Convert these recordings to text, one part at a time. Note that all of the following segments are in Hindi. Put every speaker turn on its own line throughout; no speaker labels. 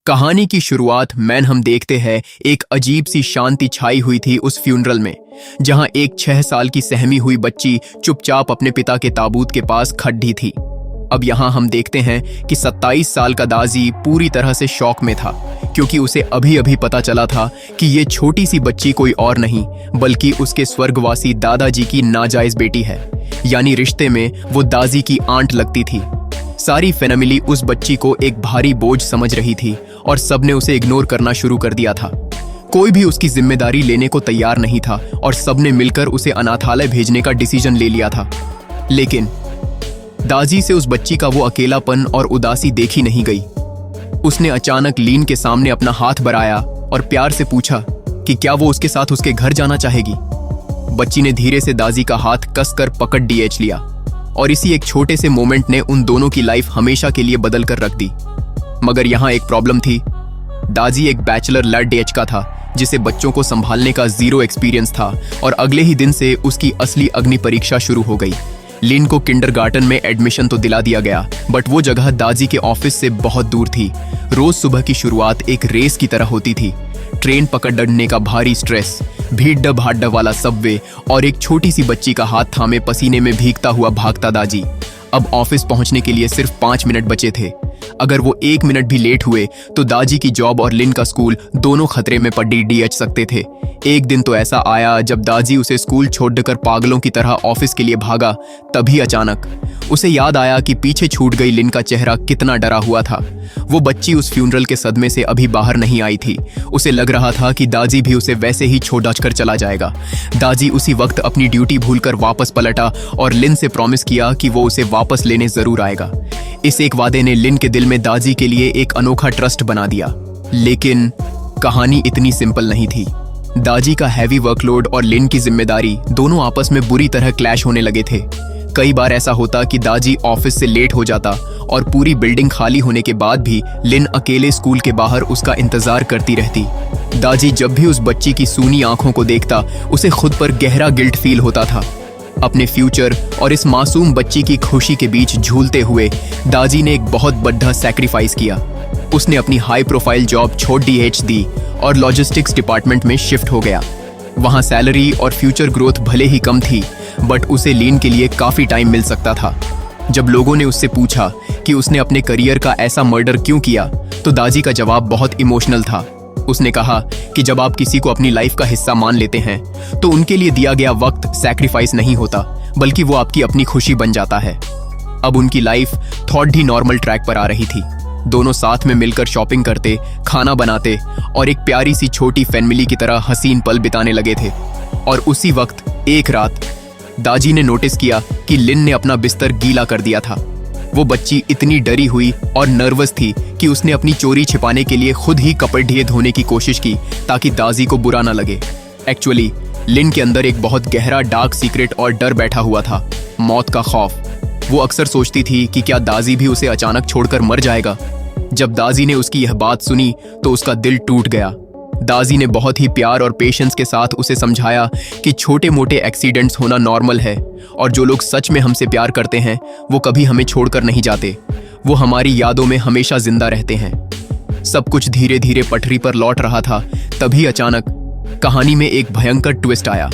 कहानी की शुरुआत में हम देखते हैं एक अजीब सी शांति छाई हुई थी उस फ्यूनरल में, जहां एक 6 साल की सहमी हुई बच्ची चुपचाप अपने पिता के ताबूत के पास खड़ी थी। अब यहां हम देखते हैं कि 27 साल का दाजी पूरी तरह से शॉक में था, क्योंकि उसे अभी अभी पता चला था कि ये छोटी सी बच्ची कोई और नहीं बल्कि उसके स्वर्गवासी दादाजी की नाजायज बेटी है। यानी रिश्ते में वो दादी की आंट लगती थी। सारी फैमिली उस बच्ची को एक भारी बोझ समझ रही थी और सबने उसे इग्नोर करना शुरू कर दिया था। कोई भी उसकी जिम्मेदारी लेने को तैयार नहीं था और सबने मिलकर उसे अनाथालय भेजने का डिसीजन ले लिया था। लेकिन दादी से उस बच्ची का वो अकेलापन और उदासी देखी नहीं गई। उसने अचानक लीन के सामने अपना हाथ बढ़ाया और प्यार से पूछा कि क्या वो उसके साथ उसके घर जाना चाहेगी। बच्ची ने धीरे से दादी का हाथ कसकर पकड़ लिया और इसी एक छोटे से मोमेंट ने उन दोनों की लाइफ हमेशा के लिए बदल कर रख दी। मगर यहाँ एक प्रॉब्लम थी। दादी एक बैचलर लैड एज का था जिसे बच्चों को संभालने का 0 एक्सपीरियंस था और अगले ही दिन से उसकी असली अग्नि परीक्षा शुरू हो गई। लिन को किंडरगार्टन में एडमिशन तो दिला दिया गया, बट वो जगह दादी के ऑफिस से बहुत दूर थी। रोज सुबह की शुरुआत एक रेस की तरह होती थी। ट्रेन पकड़ने का भारी स्ट्रेस, भीड़ भाड़ वाला सबवे और एक छोटी सी बच्ची का हाथ थामे पसीने में भीगता हुआ भागता दादी। अब ऑफिस पहुंचने के लिए सिर्फ 5 मिनट बचे थे। अगर वो 1 मिनट भी लेट हुए तो दादी की जॉब और लिन का स्कूल दोनों खतरे में पड़ सकते थे। एक दिन तो ऐसा आया जब दादी उसे स्कूल छोड़कर पागलों की तरह ऑफिस के लिए भागा। तभी अचानक उसे याद आया कि पीछे छूट गई लिन का चेहरा कितना डरा हुआ था। वो बच्ची उस फ्यूनरल के सदमे से अभी बाहर नहीं आई थी। उसे लग रहा था कि दादी भी उसे वैसे ही छोड़ कर चला जाएगा। दादी उसी वक्त अपनी ड्यूटी भूलकर वापस पलटा और लिन से प्रॉमिस किया कि वो उसे वापस लेने जरूर आएगा। इस एक वादे ने लिन के दिल में दादी के लिए एक अनोखा ट्रस्ट बना दिया। लेकिन कहानी इतनी सिंपल नहीं थी। दादी का हैवी वर्कलोड और लिन की जिम्मेदारी दोनों आपस में बुरी तरह क्लैश होने लगे थे। कई बार ऐसा होता कि दादी ऑफिस से लेट हो जाता और पूरी बिल्डिंग खाली होने के बाद भी लिन अकेले स्कूल के बाहर उसका इंतजार करती रहती। दादी जब भी उस बच्ची की सूनी आंखों को देखता उसे खुद पर गहरा गिल्ट फील होता था। अपने फ्यूचर और इस मासूम बच्ची की खुशी के बीच झूलते हुए दादी ने एक बहुत बड़ा सैक्रिफाइस किया। उसने अपनी हाई प्रोफाइल जॉब छोड़ दी और लॉजिस्टिक्स डिपार्टमेंट में शिफ्ट हो गया। वहां सैलरी और फ्यूचर ग्रोथ भले ही कम थी, बट उसे लीन के लिए काफी टाइम मिल सकता था। जब लोगों ने उससे पूछा कि उसने अपने करियर का ऐसा मर्डर क्यों किया, तो दादी का जवाब बहुत इमोशनल था। उसने कहा कि जब आप किसी को अपनी लाइफ का हिस्सा मान लेते हैं तो उनके लिए दिया गया वक्त सैक्रिफाइस नहीं होता, बल्कि वो आपकी अपनी खुशी बन जाता है। अब उनकी लाइफ थोड़ी ही नॉर्मल ट्रैक पर आ रही थी। दोनों साथ में मिलकर शॉपिंग करते, खाना बनाते और एक प्यारी सी छोटी फैमिली की तरह हसीन पल बिताने लगे थे। और उसी वक्त एक रात दादी ने नोटिस किया कि लिन ने अपना बिस्तर गीला कर दिया था। वो बच्ची इतनी डरी हुई और नर्वस थी कि उसने अपनी चोरी छिपाने के लिए खुद ही कपड़े धोने की कोशिश की ताकि दादी को बुरा ना लगे। एक्चुअली लिन के अंदर एक बहुत गहरा डार्क सीक्रेट और डर बैठा हुआ था, मौत का खौफ। वो अक्सर सोचती थी कि क्या दादी भी उसे अचानक छोड़कर मर जाएगा। जब दादी ने उसकी यह बात सुनी तो उसका दिल टूट गया। दादी ने बहुत ही प्यार और पेशेंस के साथ उसे समझाया कि छोटे मोटे एक्सीडेंट्स होना नॉर्मल है और जो लोग सच में हमसे प्यार करते हैं वो कभी हमें छोड़कर नहीं जाते। वो हमारी यादों में हमेशा जिंदा रहते हैं। सब कुछ धीरे धीरे पटरी पर लौट रहा था। तभी अचानक कहानी में एक भयंकर ट्विस्ट आया।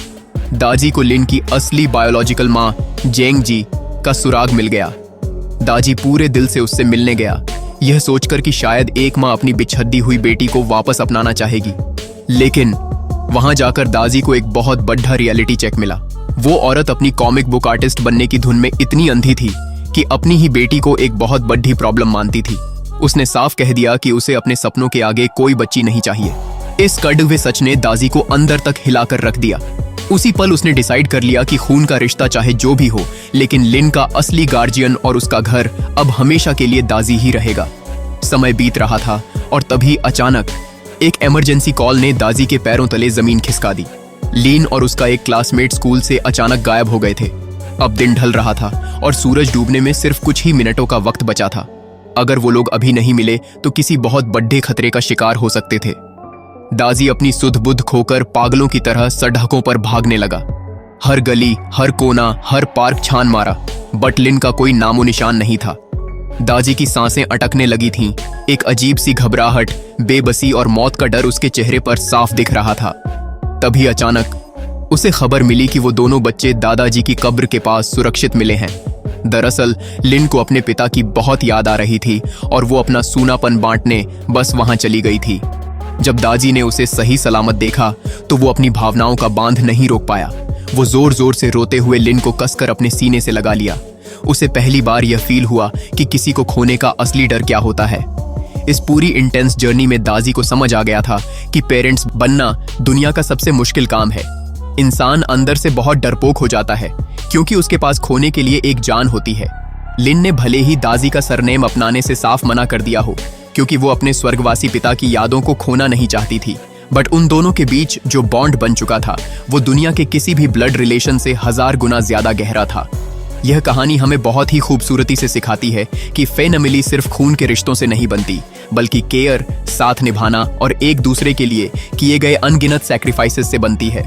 दादी को लिन की असली बायोलॉजिकल माँ जेंग जी का सुराग मिल गया। दादी पूरे दिल से उससे मिलने गया, यह सोचकर कि शायद एक माँ अपनी बिछड़ी हुई बेटी को वापस अपनाना चाहेगी। लेकिन वहां जाकर दादी को एक बहुत बड़ा रियलिटी चेक मिला। वो औरत अपनी कॉमिक बुक आर्टिस्ट बनने की धुन में इतनी अंधी थी कि अपनी ही बेटी को एक बहुत बड़ी प्रॉब्लम मानती थी। उसने साफ कह दिया कि उसे अपने सपनों के आगे कोई बच्ची नहीं चाहिए। इस कड़वे सच ने दादी को अंदर तक हिलाकर रख दिया। उसी पल उसने डिसाइड कर लिया कि खून का रिश्ता चाहे जो भी हो, लेकिन लिन का असली गार्जियन और उसका घर अब हमेशा के लिए दादी ही रहेगा। समय बीत रहा था और तभी अचानक एक इमरजेंसी कॉल ने दादी के पैरों तले जमीन खिसका दी। लिन और उसका एक क्लासमेट स्कूल से अचानक गायब हो गए थे। अब दिन ढल रहा था और सूरज डूबने में सिर्फ कुछ ही मिनटों का वक्त बचा था। अगर वो लोग अभी नहीं मिले तो किसी बहुत बड़े खतरे का शिकार हो सकते थे। दादी अपनी सुध बुध खोकर पागलों की तरह सड़कों पर भागने लगा। हर गली, हर कोना, हर पार्क छान मारा, बट लिन का कोई नामो निशान नहीं था। दाजी की सांसें अटकने लगी थीं। एक अजीब सी घबराहट, बेबसी और मौत का डर उसके चेहरे पर साफ दिख रहा था। तभी अचानक उसे खबर मिली कि वो दोनों बच्चे दादाजी की कब्र के पास सुरक्षित मिले हैं। दरअसल लिन को अपने पिता की बहुत याद आ रही थी और वो अपना सूनापन बांटने बस वहां चली गई थी। जब दाजी ने उसे सही सलामत देखा तो वो अपनी भावनाओं का बांध नहीं रोक पाया। वो जोर जोर से रोते हुए लिन को कसकर अपने सीने से लगा लिया। उसे पहली बार यह फील हुआ कि किसी को खोने का असली डर क्या होता है। इस पूरी इंटेंस जर्नी में दाजी को समझ आ गया था कि पेरेंट्स बनना दुनिया का सबसे मुश्किल काम है। इंसान अंदर से बहुत डरपोक हो जाता है क्योंकि उसके पास खोने के लिए एक जान होती है। लिन ने भले ही दाजी का सरनेम अपनाने से साफ मना कर दिया हो क्योंकि वो अपने स्वर्गवासी पिता की यादों को खोना नहीं चाहती थी, बट उन दोनों के बीच जो बॉन्ड बन चुका था वो दुनिया के किसी भी ब्लड रिलेशन से 1000 गुना ज्यादा गहरा था। यह कहानी हमें बहुत ही खूबसूरती से सिखाती है कि फैमिली सिर्फ खून के रिश्तों से नहीं बनती, बल्कि केयर, साथ निभाना और एक दूसरे के लिए किए गए अनगिनत सैक्रिफाइसेस से बनती है।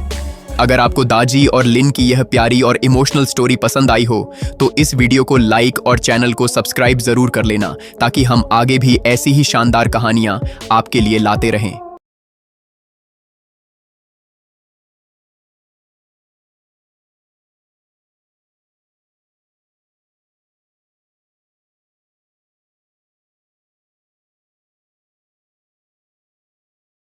अगर आपको दाजी और लिन की यह प्यारी और इमोशनल स्टोरी पसंद आई हो तो इस वीडियो को लाइक और चैनल को सब्सक्राइब जरूर कर लेना ताकि हम आगे भी ऐसी ही शानदार कहानियां आपके लिए लाते रहें।